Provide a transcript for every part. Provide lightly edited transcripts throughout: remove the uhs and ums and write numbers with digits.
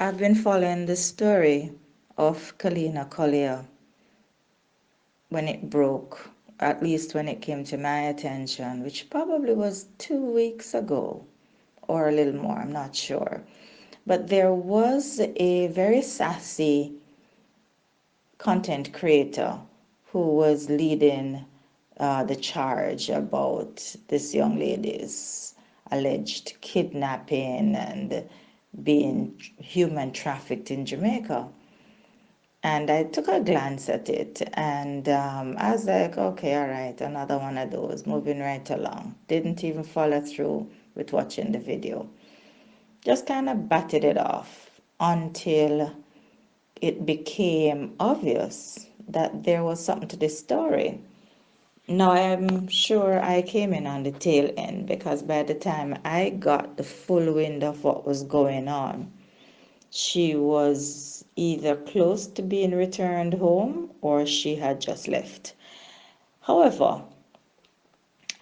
I've been following the story of Kalina Collier when it broke, at least when it came to my attention, which probably was 2 weeks ago or a little more, I'm not sure. But there was a very sassy content creator who was leading the charge about this young lady's alleged kidnapping and being human trafficked in Jamaica. And I took a glance at it and I was like, okay, all right, another one of those, moving right along. Didn't even follow through with watching the video. Just kind of batted it off until it became obvious that there was something to this story. Now, I'm sure I came in on the tail end because by the time I got the full wind of what was going on, she was either close to being returned home or she had just left. However,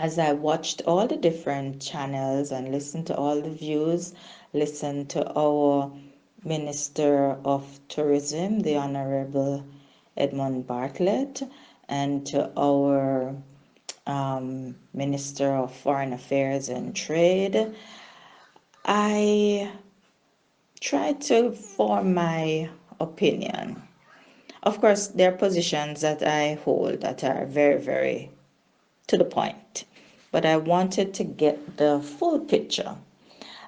as I watched all the different channels and listened to all the views, listened to our Minister of Tourism, the Honorable Edmund Bartlett, and to our Minister of Foreign Affairs and Trade, I tried to form my opinion. Of course, there are positions that I hold that are very, very to the point, but I wanted to get the full picture.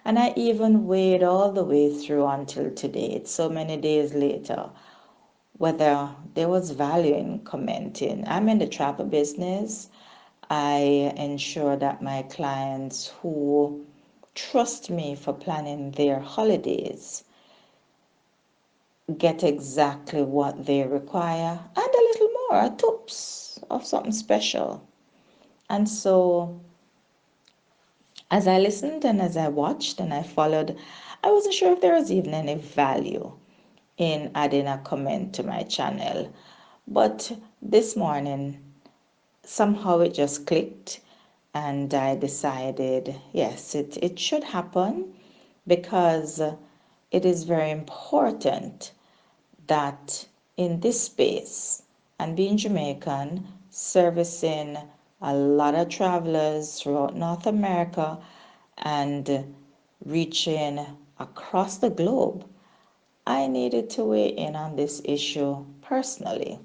And I even weighed all the way through until today, it's so many days later, whether there was value in commenting. I'm in the travel business. I ensure that my clients who trust me for planning their holidays get exactly what they require and a little more, a tips of something special. And so as I listened and as I watched and I followed, I wasn't sure if there was even any value in adding a comment to my channel. But this morning, somehow it just clicked and I decided, yes, it should happen because it is very important that in this space, and being Jamaican, servicing a lot of travelers throughout North America and reaching across the globe, I needed to weigh in on this issue personally.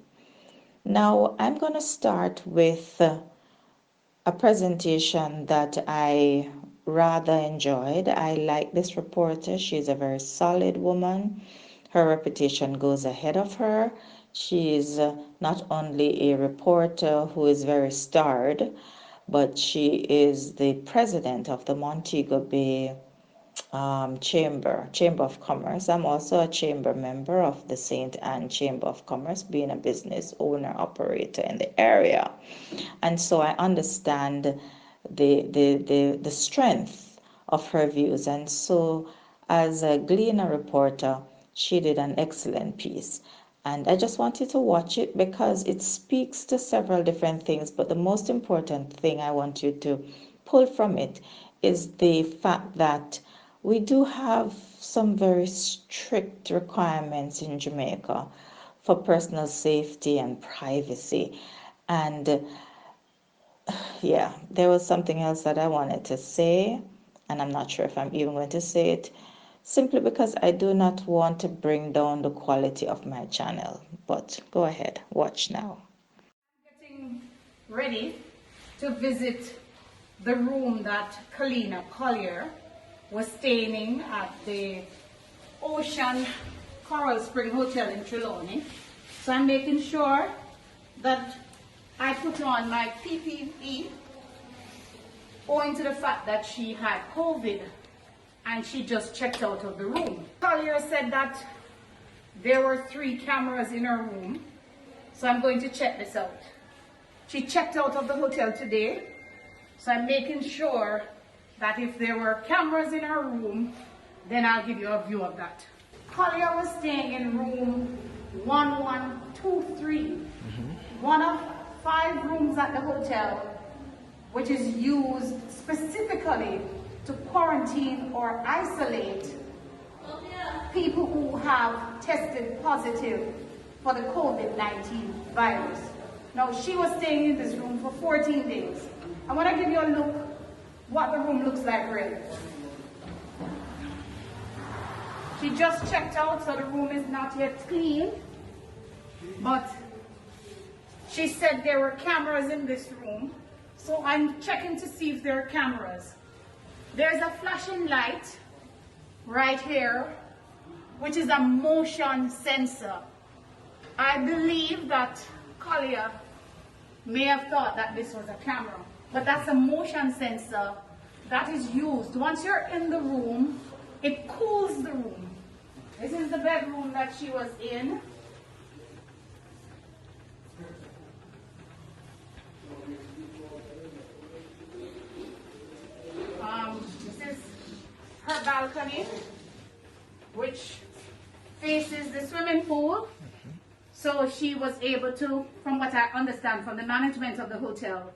Now, I'm going to start with a presentation that I rather enjoyed. I like this reporter. She's a very solid woman. Her reputation goes ahead of her. She is not only a reporter who is very starred, but she is the president of the Montego Bay Chamber of Commerce. I'm also a chamber member of the St. Anne Chamber of Commerce, being a business owner operator in the area. And so I understand the strength of her views. And so as a Gleaner reporter, she did an excellent piece. And I just wanted to watch it because it speaks to several different things. But the most important thing I want you to pull from it is the fact that we do have some very strict requirements in Jamaica for personal safety and privacy. And yeah, there was something else that I wanted to say, and I'm not sure if I'm even going to say it, simply because I do not want to bring down the quality of my channel. But go ahead, watch now. Getting ready to visit the room that Kalina Collier was staying in at the Ocean Coral Spring Hotel in Trelawney. So I'm making sure that I put on my PPE owing to the fact that she had COVID and she just checked out of the room. Collier said that there were 3 cameras in her room, so I'm going to check this out. She checked out of the hotel today, so I'm making sure that if there were cameras in her room, then I'll give you a view of that. Collier was staying in room 1123, one of 5 rooms at the hotel, which is used specifically to quarantine or isolate people who have tested positive for the COVID-19 virus. Now, she was staying in this room for 14 days. I want to give you a look what the room looks like really. She just checked out, so the room is not yet clean, but she said there were cameras in this room, so I'm checking to see if there are cameras. There's a flashing light right here, which is a motion sensor. I believe that Collier may have thought that this was a camera, but that's a motion sensor that is used. Once you're in the room, it cools the room. This is the bedroom that she was in. This is her balcony, which faces the swimming pool. So she was able to, from what I understand from the management of the hotel,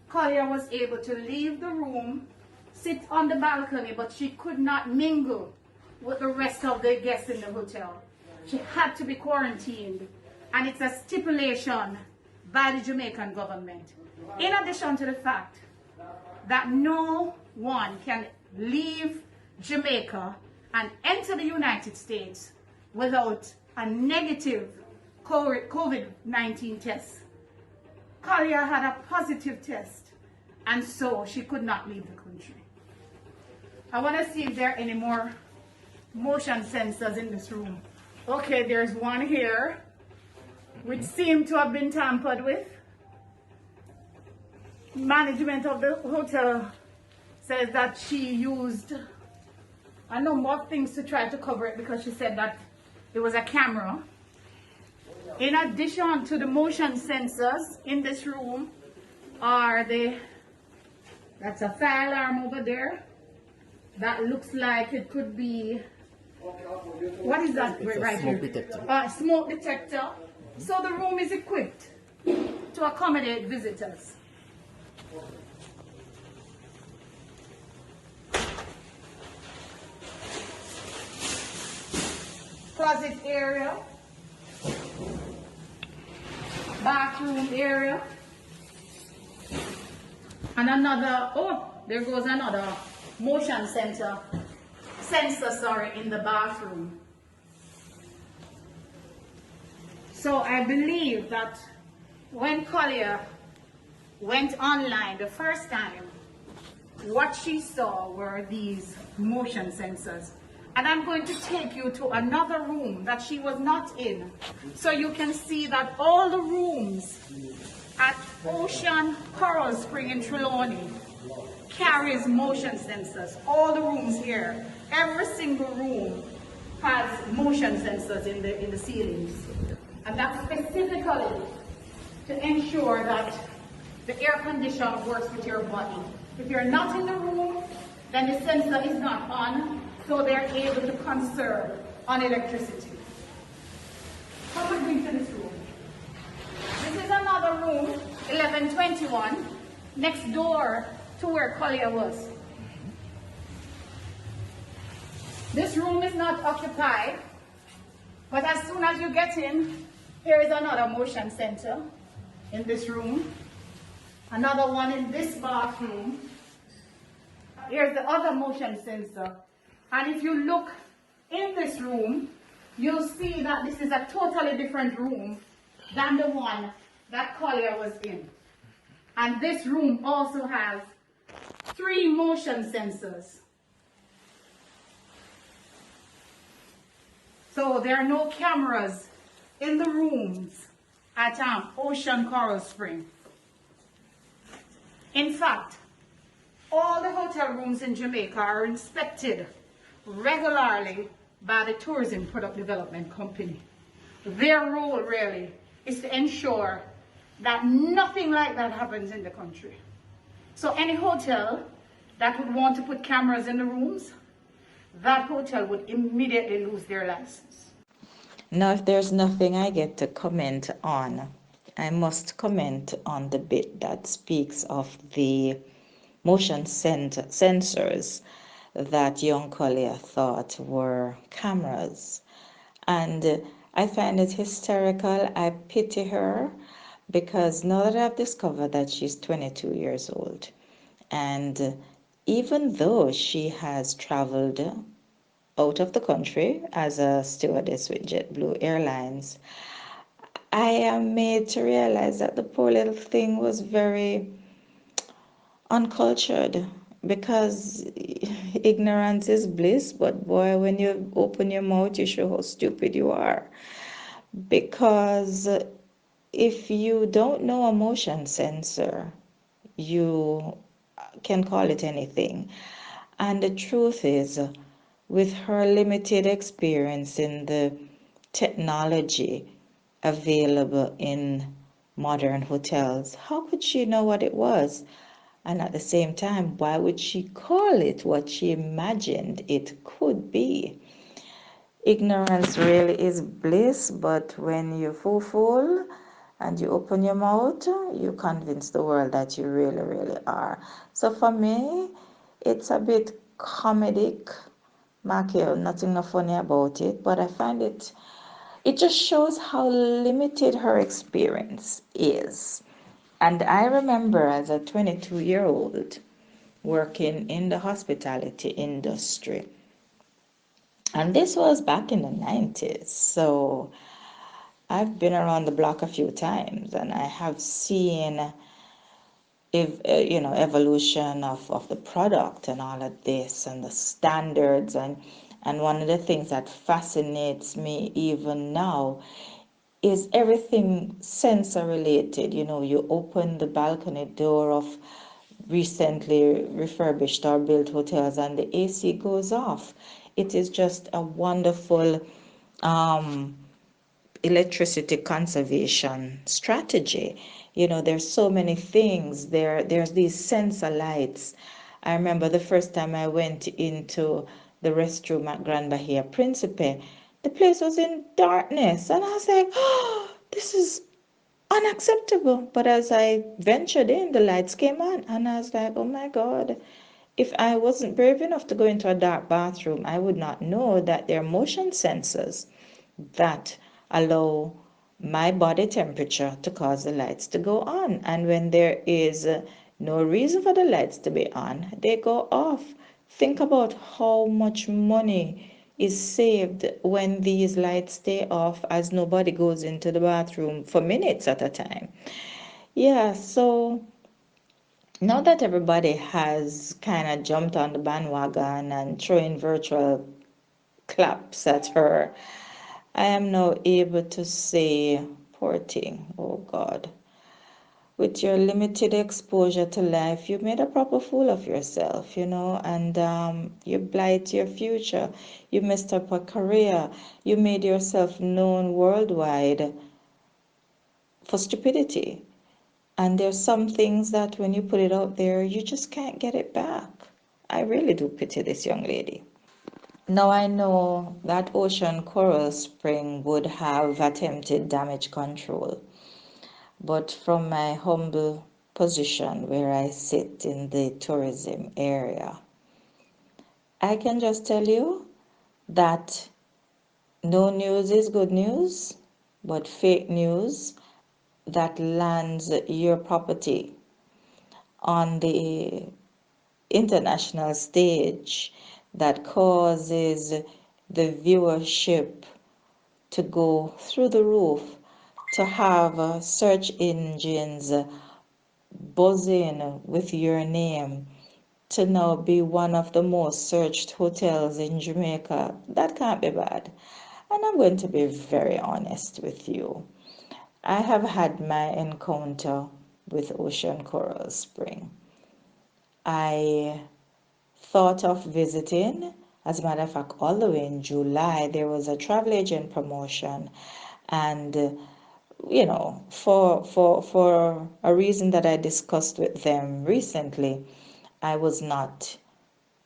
Collier was able to leave the room, sit on the balcony, but she could not mingle with the rest of the guests in the hotel. She had to be quarantined, and it's a stipulation by the Jamaican government. In addition to the fact that no one can leave Jamaica and enter the United States without a negative COVID-19 test. Collier had a positive test, and so she could not leave the country. I want to see if there are any more motion sensors in this room. Okay, there's one here, which seemed to have been tampered with. Management of the hotel says that she used a number of things to try to cover it because she said that it was a camera. In addition to the motion sensors in this room are that's a fire alarm over there. That looks like it could be, what is that right here? Smoke detector. Smoke detector. So the room is equipped to accommodate visitors. Closet area, bathroom area, and another, oh, there goes another motion sensor, in the bathroom. So I believe that when Collier went online the first time, what she saw were these motion sensors. And I'm going to take you to another room that she was not in, so you can see that all the rooms at Ocean Coral Spring in Trelawney carries motion sensors. All the rooms here, every single room has motion sensors in the ceilings. And that's specifically to ensure that the air conditioner works with your body. If you're not in the room, then the sensor is not on, so they're able to conserve on electricity. Come with me to this room. This is another room, 1121, next door to where Collier was. This room is not occupied, but as soon as you get in, here is another motion sensor in this room, another one in this bathroom. Here's the other motion sensor. And if you look in this room, you'll see that this is a totally different room than the one that Collier was in. And this room also has 3 motion sensors. So there are no cameras in the rooms at Ocean Coral Spring. In fact, all the hotel rooms in Jamaica are inspected regularly by the Tourism Product Development Company. Their role really is to ensure that nothing like that happens in the country. So any hotel that would want to put cameras in the rooms, that hotel would immediately lose their license. Now, if there's nothing I get to comment on, I must comment on the bit that speaks of the motion sensors. that young Collier thought were cameras. And I find it hysterical. I pity her because now that I've discovered that she's 22 years old, and even though she has traveled out of the country as a stewardess with JetBlue Airlines, I am made to realize that the poor little thing was very uncultured because ignorance is bliss, but boy, when you open your mouth, you show how stupid you are. Because if you don't know a motion sensor, you can call it anything. And the truth is, with her limited experience in the technology available in modern hotels, how could she know what it was? And at the same time, why would she call it what she imagined it could be? Ignorance really is bliss, but when you fool and you open your mouth, you convince the world that you really, really are. So for me, it's a bit comedic, Michael, nothing no funny about it, but I find it just shows how limited her experience is. And I remember as a 22-year-old working in the hospitality industry. And this was back in the 90s. So I've been around the block a few times and I have seen evolution of the product and all of this and the standards, and one of the things that fascinates me even now is everything sensor related. You open the balcony door of recently refurbished or built hotels and the AC goes off. It is just a wonderful um, electricity conservation strategy. There's so many things there's these sensor lights. I remember the first time I went into the restroom at Grand Bahia Principe, the place was in darkness and I was like, oh, this is unacceptable. But as I ventured in, the lights came on and I was like, oh my God, if I wasn't brave enough to go into a dark bathroom, I would not know that there are motion sensors that allow my body temperature to cause the lights to go on. And when there is no reason for the lights to be on, they go off. Think about how much money is saved when these lights stay off as nobody goes into the bathroom for minutes at a time. Yeah, so now that everybody has kind of jumped on the bandwagon and throwing virtual claps at her, I am now able to say, poor thing, oh God, with your limited exposure to life, you made a proper fool of yourself, and you blight your future. You messed up a career. You made yourself known worldwide for stupidity. And there's some things that when you put it out there, you just can't get it back. I really do pity this young lady. Now I know that Ocean Coral Spring would have attempted damage control, but from my humble position where I sit in the tourism area, I can just tell you that no news is good news, but fake news that lands your property on the international stage that causes the viewership to go through the roof, to have search engines buzzing with your name, to now be one of the most searched hotels in Jamaica. That can't be bad. And I'm going to be very honest with you. I have had my encounter with Ocean Coral Spring. I thought of visiting. As a matter of fact, all the way in July, there was a travel agent promotion, and for a reason that I discussed with them recently, I was not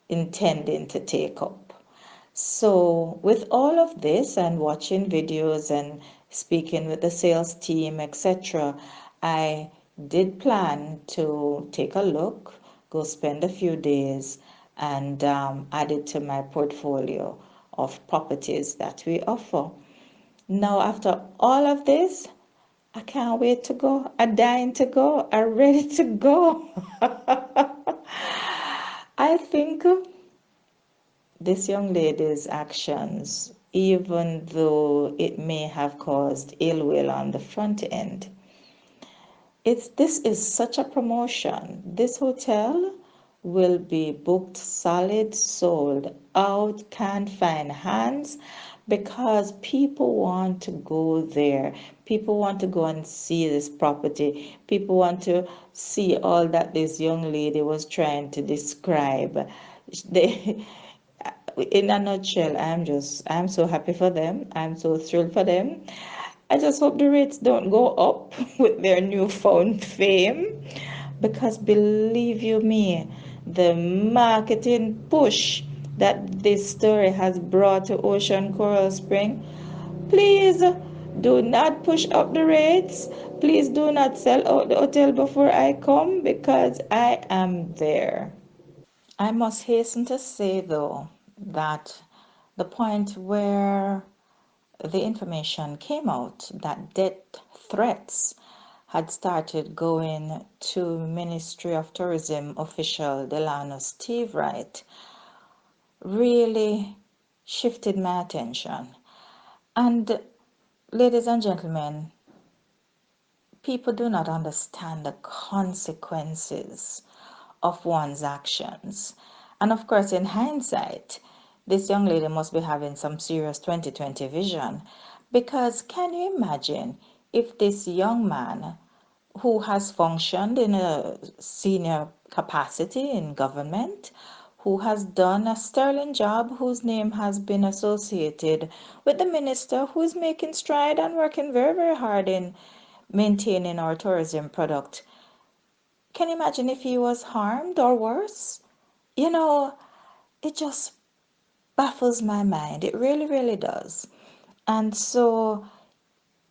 intending to take up. So, with all of this and watching videos and speaking with the sales team, etc., I did plan to take a look, go spend a few days, and add it to my portfolio of properties that we offer. Now, after all of this, I can't wait to go. I'm dying to go. I'm ready to go. I think this young lady's actions, even though it may have caused ill will on the front end, this is such a promotion. This hotel will be booked solid, sold out, can't find hands because people want to go there. People want to go and see this property. People want to see all that this young lady was trying to describe. They, in a nutshell, I'm so happy for them. I'm so thrilled for them. I just hope the rates don't go up with their newfound fame because believe you me, the marketing push that this story has brought to Ocean Coral Spring, please do not push up the rates. Please do not sell out the hotel before I come because I am there. I must hasten to say, though, that the point where the information came out that death threats had started going to Ministry of Tourism official Delano Steve Wright really shifted my attention. And ladies and gentlemen, people do not understand the consequences of one's actions. And of course, in hindsight, this young lady must be having some serious 2020 vision. Because can you imagine if this young man who has functioned in a senior capacity in government, who has done a sterling job, whose name has been associated with the minister who is making stride and working very, very hard in maintaining our tourism product. Can you imagine if he was harmed or worse? You know, it just baffles my mind. It really, really does. And so,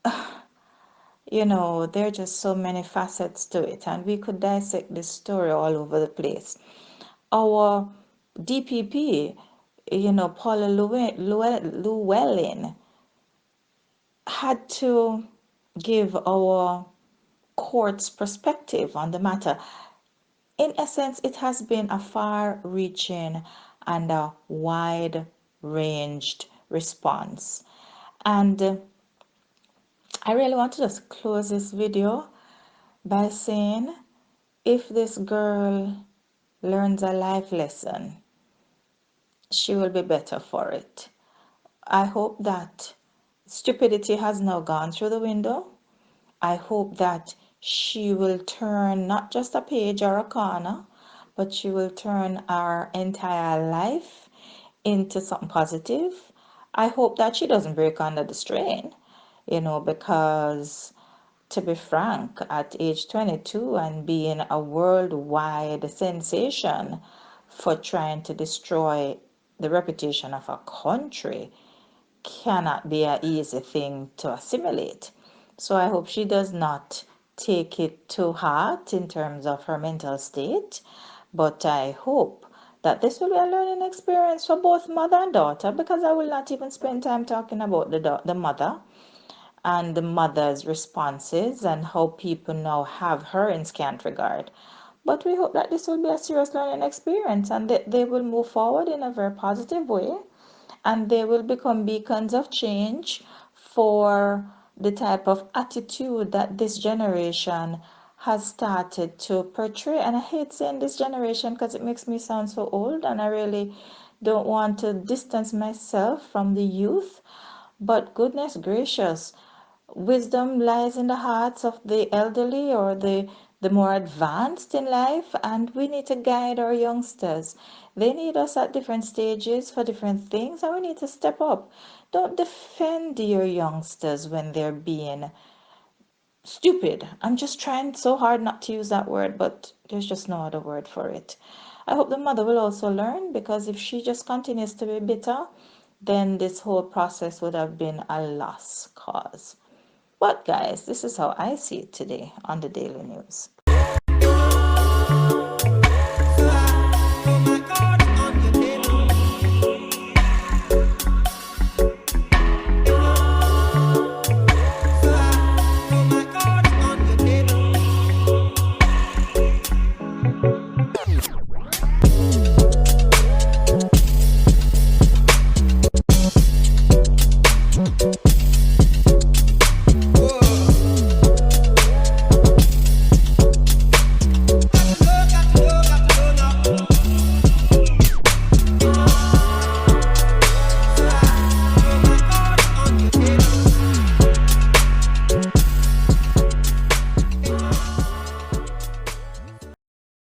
there are just so many facets to it, and we could dissect this story all over the place. Our DPP, Paula Llewellyn, had to give our court's perspective on the matter. In essence, it has been a far reaching and a wide ranged response. And I really want to just close this video by saying if this girl learns a life lesson, she will be better for it. I hope that stupidity has now gone through the window. I hope that she will turn not just a page or a corner, but she will turn our entire life into something positive. I hope that she doesn't break under the strain, because to be frank, at age 22 and being a worldwide sensation for trying to destroy the reputation of a country cannot be an easy thing to assimilate. So I hope she does not take it to heart in terms of her mental state, but I hope that this will be a learning experience for both mother and daughter because I will not even spend time talking about the mother and the mother's responses and how people now have her in scant regard. But we hope that this will be a serious learning experience and that they will move forward in a very positive way and they will become beacons of change for the type of attitude that this generation has started to portray. And I hate saying this generation because it makes me sound so old, and I really don't want to distance myself from the youth. But goodness gracious, wisdom lies in the hearts of the elderly or the more advanced in life, and we need to guide our youngsters. They need us at different stages for different things, and we need to step up. Don't defend your youngsters when they're being stupid. I'm just trying so hard not to use that word, but there's just no other word for it. I hope the mother will also learn because if she just continues to be bitter, then this whole process would have been a lost cause. But guys, this is how I see it today on the Daily News.